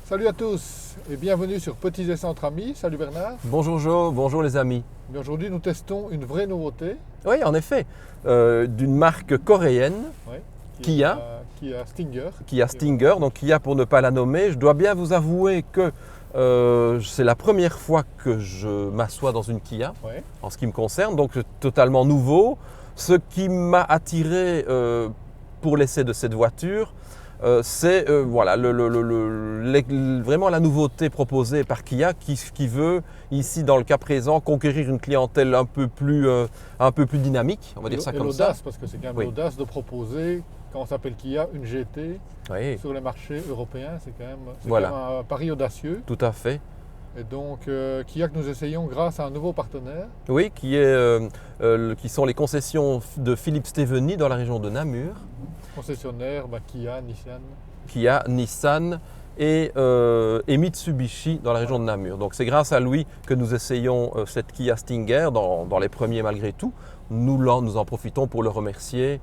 Salut à tous et bienvenue sur Petits Essais entre amis. Salut Bernard. Bonjour Jo, bonjour les amis. Mais aujourd'hui nous testons une vraie nouveauté. Oui, en effet, d'une marque coréenne, Ouais, Kia. Kia Stinger. Kia Stinger, donc Kia pour ne pas la nommer. Je dois bien vous avouer que c'est la première fois que je m'assois dans une Kia, Ouais. en ce qui me concerne, donc totalement nouveau. Ce qui m'a attiré pour l'essai de cette voiture, c'est voilà, vraiment la nouveauté proposée par Kia qui veut, ici dans le cas présent, conquérir une clientèle un peu plus dynamique, on va dire ça comme ça. L'audace, parce que c'est quand même Oui. l'audace de proposer, quand on s'appelle Kia, une GT Oui, sur les marchés européens. C'est quand même, Voilà. quand même un pari audacieux. tout à fait. Et donc Kia que nous essayons grâce à un nouveau partenaire. Oui, qui sont les concessions de Philippe Steveny dans la région de Namur, Concessionnaire, Kia, Nissan. Kia, Nissan et Mitsubishi dans la région de Namur. Donc c'est grâce à lui que nous essayons cette Kia Stinger dans les premiers malgré tout. Nous en profitons pour le remercier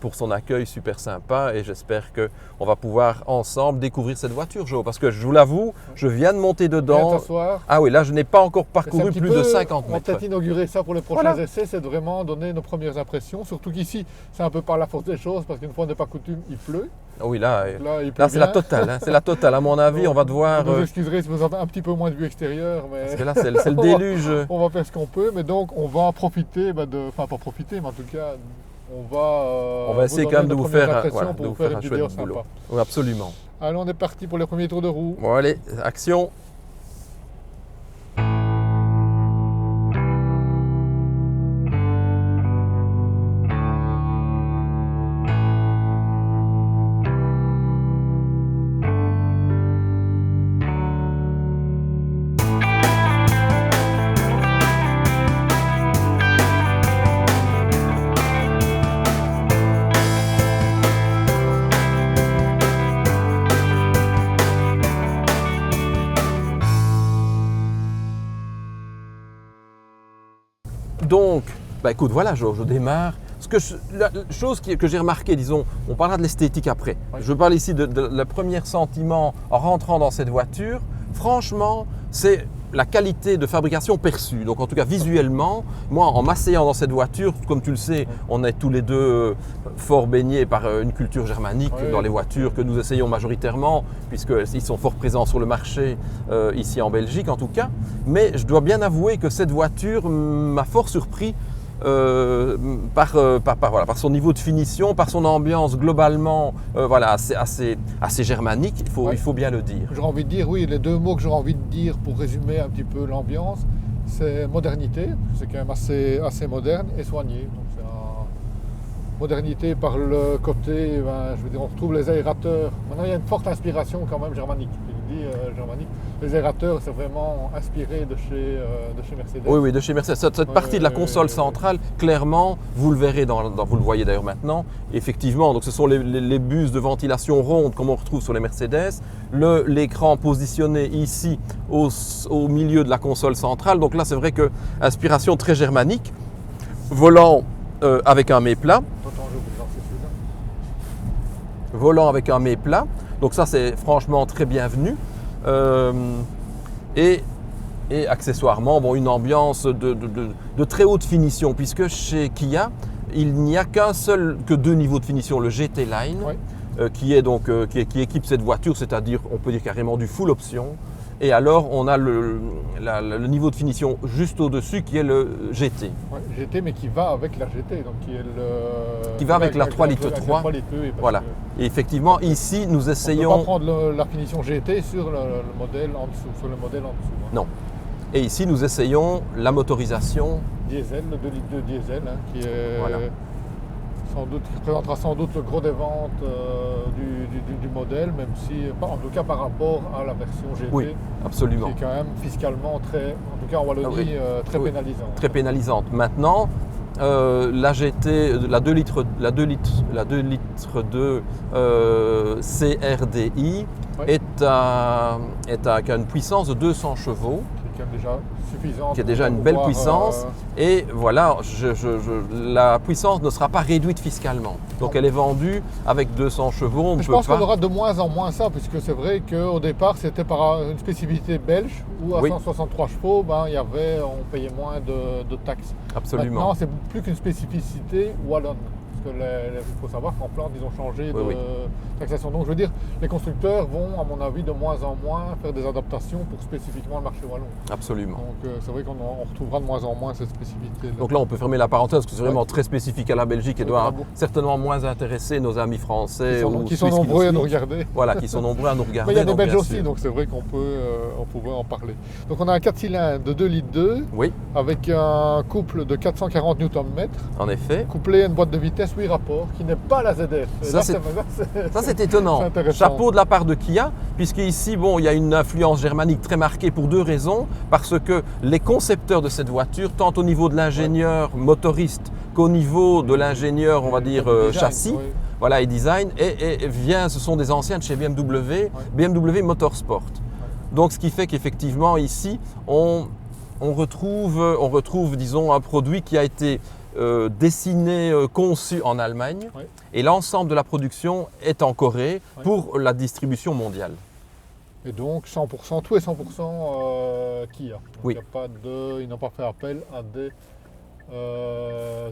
pour son accueil super sympa et j'espère qu'on va pouvoir ensemble découvrir cette voiture, Jo. Parce que je vous l'avoue, je viens de monter Viens dedans. t'asseoir. Ah oui, là je n'ai pas encore C'est un parcouru petit plus peu- de 50 On va mètres. peut-être inaugurer ça pour les prochains Voilà. essais, c'est de vraiment donner nos premières impressions. Surtout qu'ici, c'est un peu par la force des choses, parce qu'une fois n'est pas coutume, il pleut. Ah oui, là Là, il pleut c'est la bien. totale. Hein, c'est la totale. À mon avis, on va devoir. Vous nous excuserez si vous avez un petit peu moins de vue extérieure, mais Parce que là, c'est le déluge. on va faire ce qu'on peut. Mais donc, on va en profiter, enfin pas profiter, mais en tout cas, on va On va essayer vous quand même de donner vous nos premières faire, impressions voilà, pour de vous vous faire faire une un vidéo chouette boulot. sympa. Oui, absolument. Allez, on est parti pour les premiers tours de roue. Bon, allez, action. Donc, bah écoute, voilà, je démarre. La chose que j'ai remarqué, disons, on parlera de l'esthétique après. Oui. Je parle ici de le premier sentiment en rentrant dans cette voiture. Franchement, c'est la qualité de fabrication perçue. Donc en tout cas visuellement, moi en m'asseyant dans cette voiture, comme tu le sais, on est tous les deux fort baignés par une culture germanique Oui. dans les voitures que nous essayons majoritairement, puisqu'ils sont fort présents sur le marché ici en Belgique en tout cas. Mais je dois bien avouer que cette voiture m'a fort surpris par son niveau de finition, par son ambiance globalement voilà, assez germanique, Ouais. il faut bien le dire. J'aurais envie de dire, oui, les deux mots que j'aurais envie de dire pour résumer un petit peu l'ambiance, c'est modernité, c'est quand même assez moderne et soigné. Donc c'est modernité par le côté, je veux dire, on retrouve les aérateurs. Maintenant, il y a une forte inspiration quand même germanique. Je dis germanique. Les aérateurs, c'est vraiment inspiré de chez Mercedes. Oui, de chez Mercedes. Cette partie de la console centrale, clairement, vous le verrez, vous le voyez d'ailleurs maintenant, effectivement, donc ce sont les buses de ventilation rondes comme on retrouve sur les Mercedes, l'écran positionné ici au milieu de la console centrale, donc là c'est vrai que inspiration très germanique, volant avec un mets-plat, Attends, je vais vous lancer celui-là. volant avec un mets-plat, donc ça c'est franchement très bienvenu. Et accessoirement, bon, une ambiance de très haute finition, puisque chez Kia, il n'y a que deux niveaux de finition, le GT Line, Ouais. qui équipe cette voiture, c'est-à-dire on peut dire carrément du full option, et alors on a le niveau de finition juste au-dessus qui est le GT. Ouais, GT, mais qui va avec la GT, donc Qui va avec la 3 litres 3. oui, parce Voilà. que Et effectivement, ici, nous on ne peut pas essayons... prendre la finition GT sur le modèle en dessous, hein. Non. Et ici, nous essayons la motorisation. Diesel, le 2 litres de diesel, hein, qui est Voilà. qui représentera sans doute le gros des ventes du modèle, même si, en tout cas par rapport à la version GT, Oui, absolument. qui est quand même fiscalement très, en tout cas en Wallonie, Ah oui. très Oui. pénalisante. Très pénalisante. Maintenant, la GT, la 2 litres 2 CRDI Ouais. qui a une puissance de 200 chevaux. quand même déjà suffisante. Qui a déjà pour une belle pouvoir, puissance. Et voilà, la puissance ne sera pas réduite fiscalement. Donc elle est vendue avec 200 chevaux. On ne je peut pense pas. qu'on aura de moins en moins ça, puisque c'est vrai qu'au départ, c'était par une spécificité belge, où à Oui. 163 chevaux, on payait moins de taxes. Absolument. Maintenant, c'est plus qu'une spécificité wallonne. Parce que il faut savoir qu'en Flandre, ils ont changé de taxation. Donc, je veux dire, les constructeurs vont, à mon avis, de moins en moins faire des adaptations pour spécifiquement le marché wallon. Absolument. Donc, c'est vrai qu'on retrouvera de moins en moins cette spécificité. Donc là, on peut fermer la parenthèse parce que c'est vraiment très spécifique à la Belgique et Oui, doit bravo. certainement moins intéresser nos amis français Qui sont nombreux à nous regarder. Voilà, qui sont nombreux à nous regarder. Mais il y a des donc, Belges bien aussi, sûr. donc c'est vrai qu'on pouvait en parler. Donc on a un 4 cylindres de 2 litres 2 Oui, avec un couple de 440 Nm, en effet. couplé à une boîte de vitesse 8 rapports qui n'est pas la ZF. Et Ça, là, c'est- c'est- Ça, c'est étonnant. C'est intéressant. Chapeau de la part de Kia, puisqu'ici, bon, il y a une influence germanique très marquée pour deux raisons. Parce que les concepteurs de cette voiture, tant au niveau de l'ingénieur motoriste qu'au niveau de l'ingénieur, on va dire, Design, châssis, oui. voilà, et design, ce sont des anciens de chez BMW, BMW Motorsport. Donc, ce qui fait qu'effectivement, ici, on retrouve, disons, un produit qui a été dessiné, conçu en Allemagne, Oui. et l'ensemble de la production est en Corée Oui. pour la distribution mondiale. Et donc 100%, tout est 100% Kia. Donc, Oui. ils n'ont pas fait appel à des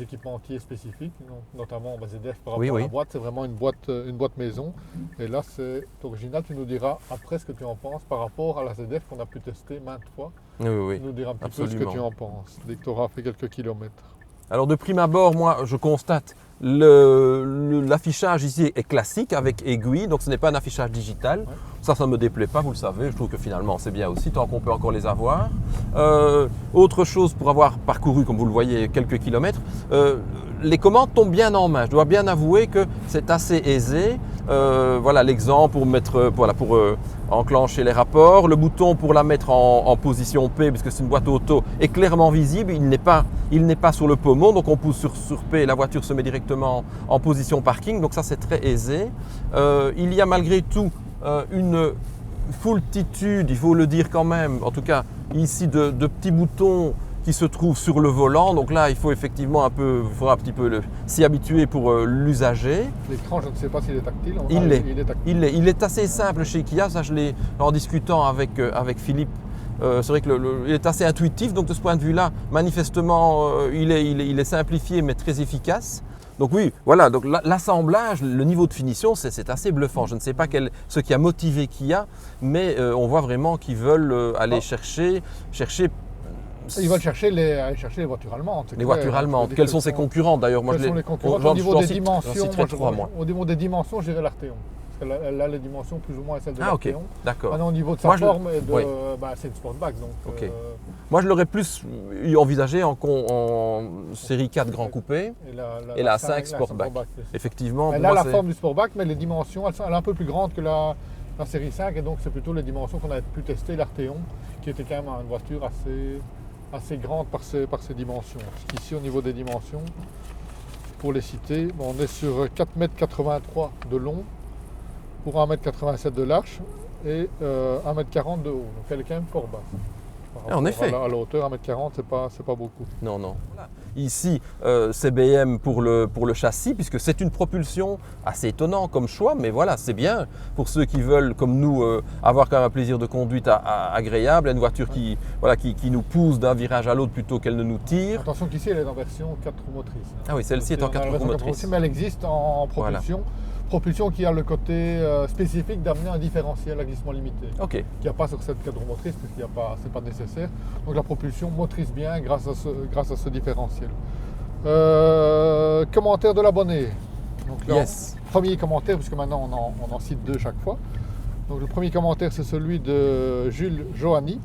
équipementiers spécifiques, donc, notamment ZF par rapport Oui, à oui. la boîte. C'est vraiment une boîte maison. Et là, c'est original. Tu nous diras après ce que tu en penses par rapport à la ZF qu'on a pu tester maintes fois. Oui, oui. Tu nous diras un petit peu ce absolument. que tu en penses dès que tu auras fait quelques kilomètres. Alors de prime abord, moi je constate l'affichage ici est classique avec aiguille, donc ce n'est pas un affichage digital. Ouais. Ça ne me déplaît pas, vous le savez, je trouve que finalement c'est bien aussi, tant qu'on peut encore les avoir. Autre chose pour avoir parcouru, comme vous le voyez, quelques kilomètres, les commandes tombent bien en main. Je dois bien avouer que c'est assez aisé. Voilà l'exemple pour enclencher les rapports. Le bouton pour la mettre en position P, puisque c'est une boîte auto, est clairement visible. Il n'est pas sur le pommeau, donc on pousse sur P et la voiture se met directement en position parking. Donc ça, c'est très aisé. Il y a malgré tout une foultitude, il faut le dire quand même, en tout cas ici, de petits boutons qui se trouvent sur le volant. Donc là, il faut effectivement faudra un petit peu s'y habituer pour l'usager. L'écran, je ne sais pas s'il est tactile. Il l'est. Il est tactile. Il est assez simple chez Kia, ça je l'ai en discutant avec Philippe. C'est vrai qu'il est assez intuitif, donc de ce point de vue-là, manifestement, il est simplifié mais très efficace. Donc oui, voilà, donc l'assemblage, le niveau de finition, c'est assez bluffant. Je ne sais pas ce qui a motivé Kia, mais on voit vraiment qu'ils veulent aller chercher. Ils veulent aller chercher les voitures allemandes. c'est Les clair. voitures Je veux allemandes. dire Quelles que sont ses concurrentes d'ailleurs? Quels sont les concurrents j'en au niveau des cite- dimensions? j'en citerai trois, moi. Au niveau des dimensions, je dirais l'Arteon. Parce qu'elle a les dimensions plus ou moins celles de Ah ok, l'Arteon. d'accord. Maintenant, au niveau de sa Moi, forme, oui. c'est une Sportback. Donc, Ok. Moi je l'aurais plus envisagé en série 4 Grand Coupé. Et la 5 Sportback. Effectivement, Elle pour a moi, la forme du Sportback, mais les dimensions, elle est un peu plus grande que la série 5. Et donc, c'est plutôt les dimensions qu'on a pu tester, l'Arteon, qui était quand même une voiture assez grande par ses dimensions. Parce qu'ici, au niveau des dimensions, pour les citer, on est sur 4,83 m de long pour 1,87 m de large et 1,40 m de haut. Donc elle est quand même fort basse. Par En rapport effet. à la hauteur, 1,40 m, c'est pas beaucoup. Non, non. Ici, c'est BM pour le châssis, puisque c'est une propulsion assez étonnante comme choix, mais voilà, c'est bien pour ceux qui veulent, comme nous, avoir quand même un plaisir de conduite agréable, une voiture qui nous pousse d'un virage à l'autre plutôt qu'elle ne nous tire. Attention qu'ici, elle est en version 4 roues motrices. Ah oui, celle-ci est en 4 roues motrices. Mais elle existe en propulsion. Propulsion qui a le côté spécifique d'amener un différentiel à glissement limité. Ok, Qu'il n'y a pas sur cette 4 roues motrices, parce qu'il c'est pas nécessaire. Donc la propulsion motrice bien grâce à ce différentiel. Commentaire de l'abonné. Donc là, yes. premier commentaire, puisque maintenant on en cite deux chaque fois. Donc le premier commentaire, c'est celui de Jules Johanny,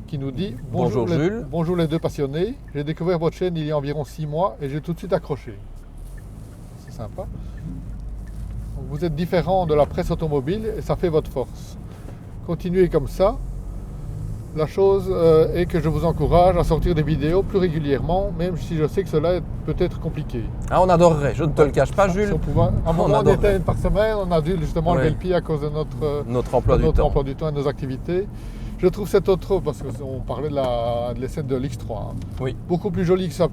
qui nous dit Bonjour Jules. Bonjour les deux passionnés. J'ai découvert votre chaîne il y a environ 6 mois et j'ai tout de suite accroché. C'est sympa. Donc, vous êtes différent de la presse automobile et ça fait votre force. Continuez comme ça. La chose est que je vous encourage à sortir des vidéos plus régulièrement, même si je sais que cela peut être compliqué. Ah, on adorerait, je ne te le cache pas, Jules. Si on pouvait, à un moment, on adorerait. était une par semaine, on a dû justement Ouais. lever le pied à cause de notre Notre emploi du temps. emploi du temps et de nos activités. Je trouve cette auto, parce qu'on parlait de l'essai de l'X3, hein, Oui. beaucoup plus jolie que sa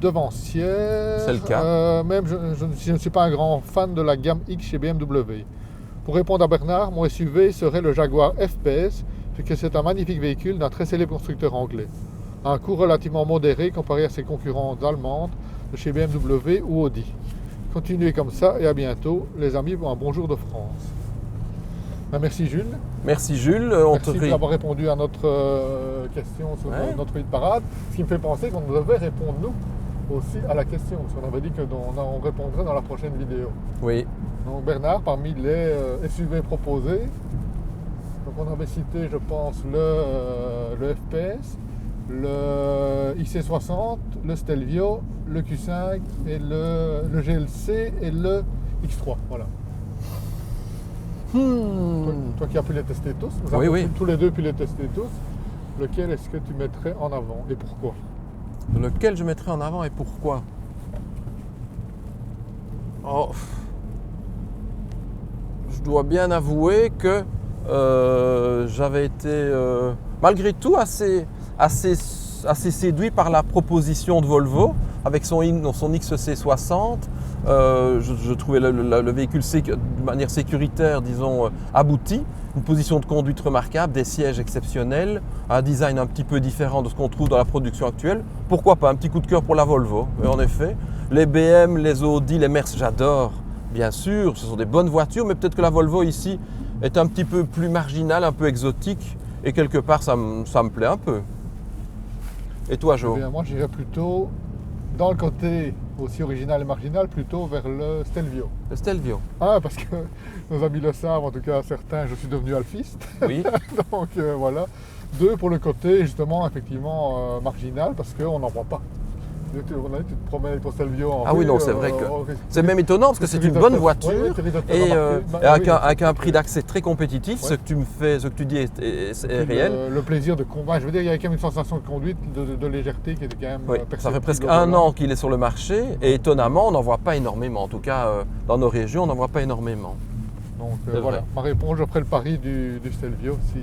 devancière. C'est le cas. Même je ne suis pas un grand fan de la gamme X chez BMW. Pour répondre à Bernard, mon SUV serait le Jaguar FPS, puisque c'est un magnifique véhicule d'un très célèbre constructeur anglais. À un coût relativement modéré comparé à ses concurrentes allemandes de chez BMW ou Audi. Continuez comme ça et à bientôt, les amis, pour un bonjour de France. Ben, merci Jules. Merci Jules. Merci d'avoir répondu à notre question sur notre hit parade. Ce qui me fait penser qu'on devait répondre nous aussi à la question, parce qu'on avait dit qu'on répondrait dans la prochaine vidéo. Oui. Donc Bernard, parmi les SUV proposés, donc on avait cité, je pense, le FPS, le IC60, le Stelvio, le Q5 et le GLC et le X3. Voilà. Toi qui as pu les tester tous, nous avons tous les deux pu les tester tous, lequel est-ce que tu mettrais en avant et pourquoi? Lequel je mettrais en avant et pourquoi? Je dois bien avouer que j'avais été malgré tout assez séduit par la proposition de Volvo avec son XC60. Je trouvais le véhicule de manière sécuritaire, disons, abouti, une position de conduite remarquable, des sièges exceptionnels, un design un petit peu différent de ce qu'on trouve dans la production actuelle. Pourquoi pas un petit coup de cœur pour la Volvo? Et en effet, les BM, les Audi, les Mercedes, j'adore, bien sûr, ce sont des bonnes voitures, mais peut-être que la Volvo ici est un petit peu plus marginale, un peu exotique, et quelque part ça me plaît un peu. Et toi, Jo? Moi, j'irais plutôt dans le côté aussi original et marginal, plutôt vers le Stelvio. Le Stelvio. Parce que nos amis le savent, en tout cas certains, je suis devenu alphiste. Oui. Donc voilà. 2 pour le côté justement effectivement marginal, parce qu'on n'en voit pas. Tu te promènes avec ton Stelvio en oui, non, c'est vrai que c'est même étonnant parce que c'est une bonne voiture et avec un prix d'accès très compétitif, ce que tu dis est réel. Le plaisir de combat, je veux dire, il y avait quand même une sensation de conduite, de légèreté qui était quand même perceptible. Ça fait presque 1 an qu'il est sur le marché et étonnamment, on n'en voit pas énormément. En tout cas, dans nos régions, on n'en voit pas énormément. Donc voilà, ma réponse, je ferai le pari du Stelvio si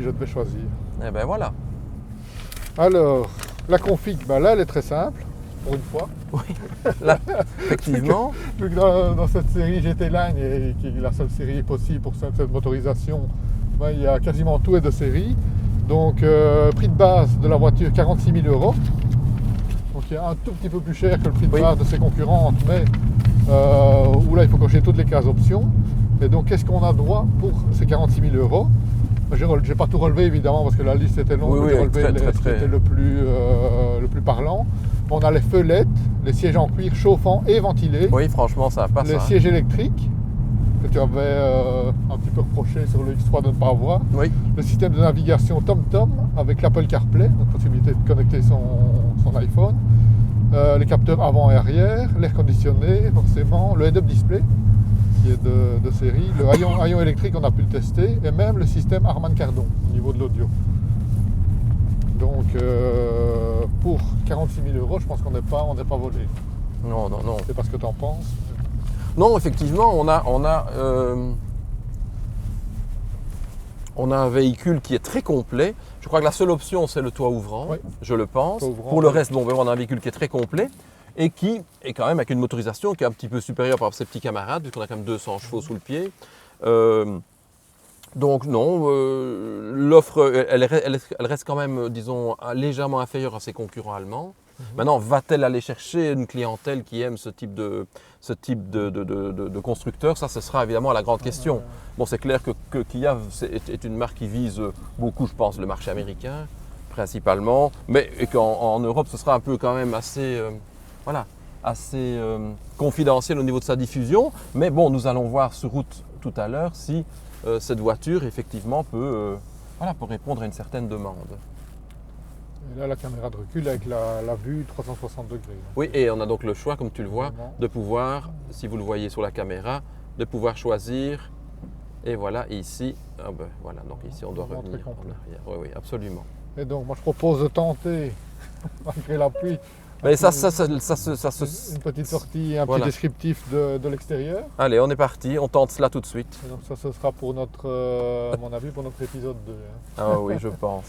je devais choisir. Et ben voilà. Alors, la config, là, elle est très simple, pour une fois. Oui, là, effectivement. Vu que dans cette série GT Line, qui est la seule série possible pour cette motorisation, il y a quasiment tout est de série. Donc, prix de base de la voiture, 46 000 €. Donc, il est un tout petit peu plus cher que le prix de base de ses concurrentes, mais où là, il faut cocher toutes les cases options. Et donc, qu'est-ce qu'on a droit pour ces 46 000 €? Je n'ai pas tout relevé évidemment parce que la liste était longue, j'ai relevé ce qui était le plus parlant. On a les feulettes, les sièges en cuir chauffants et ventilés. Oui, franchement, ça passe. Les sièges électriques que tu avais un petit peu reproché sur le X3 de ne pas avoir. Oui. Le système de navigation TomTom avec l'Apple CarPlay, donc possibilité de connecter son iPhone. Les capteurs avant et arrière, l'air conditionné forcément, le head-up display qui est de série, le haillon électrique on a pu le tester, et même le système Harman Kardon au niveau de l'audio. Donc pour 46 000 €, je pense qu'on n'est pas volé. Non. C'est pas ce que tu en penses? Non, effectivement, on a un véhicule qui est très complet. Je crois que la seule option, c'est le toit ouvrant, je le pense. Pour le reste, on a un véhicule qui est très complet et qui est quand même avec une motorisation qui est un petit peu supérieure par rapport à ses petits camarades, puisqu'on a quand même 200 chevaux sous le pied. Donc non, l'offre, elle reste quand même, disons, légèrement inférieure à ses concurrents allemands. Maintenant, va-t-elle aller chercher une clientèle qui aime ce type de constructeur? Ça, ce sera évidemment la grande question. Bon, c'est clair que Kia est une marque qui vise beaucoup, je pense, le marché américain, principalement, mais qu'en Europe, ce sera un peu quand même assez confidentiel au niveau de sa diffusion. Mais bon, nous allons voir sur route tout à l'heure si cette voiture, effectivement, peut répondre à une certaine demande. Et là, la caméra de recul avec la vue 360 degrés. Oui, et on a donc le choix, comme tu le vois, de pouvoir, si vous le voyez sur la caméra, de pouvoir choisir. Et voilà, ici, donc ici on doit revenir en arrière. Oui, absolument. Et donc, moi je propose de tenter, malgré la pluie, Mais ça se... Une petite sortie, un Voilà. petit descriptif de l'extérieur. Allez, on est parti, on tente cela tout de suite. Et donc ça, ce sera pour notre, à mon avis, pour notre épisode 2. Hein. Ah oui, je pense.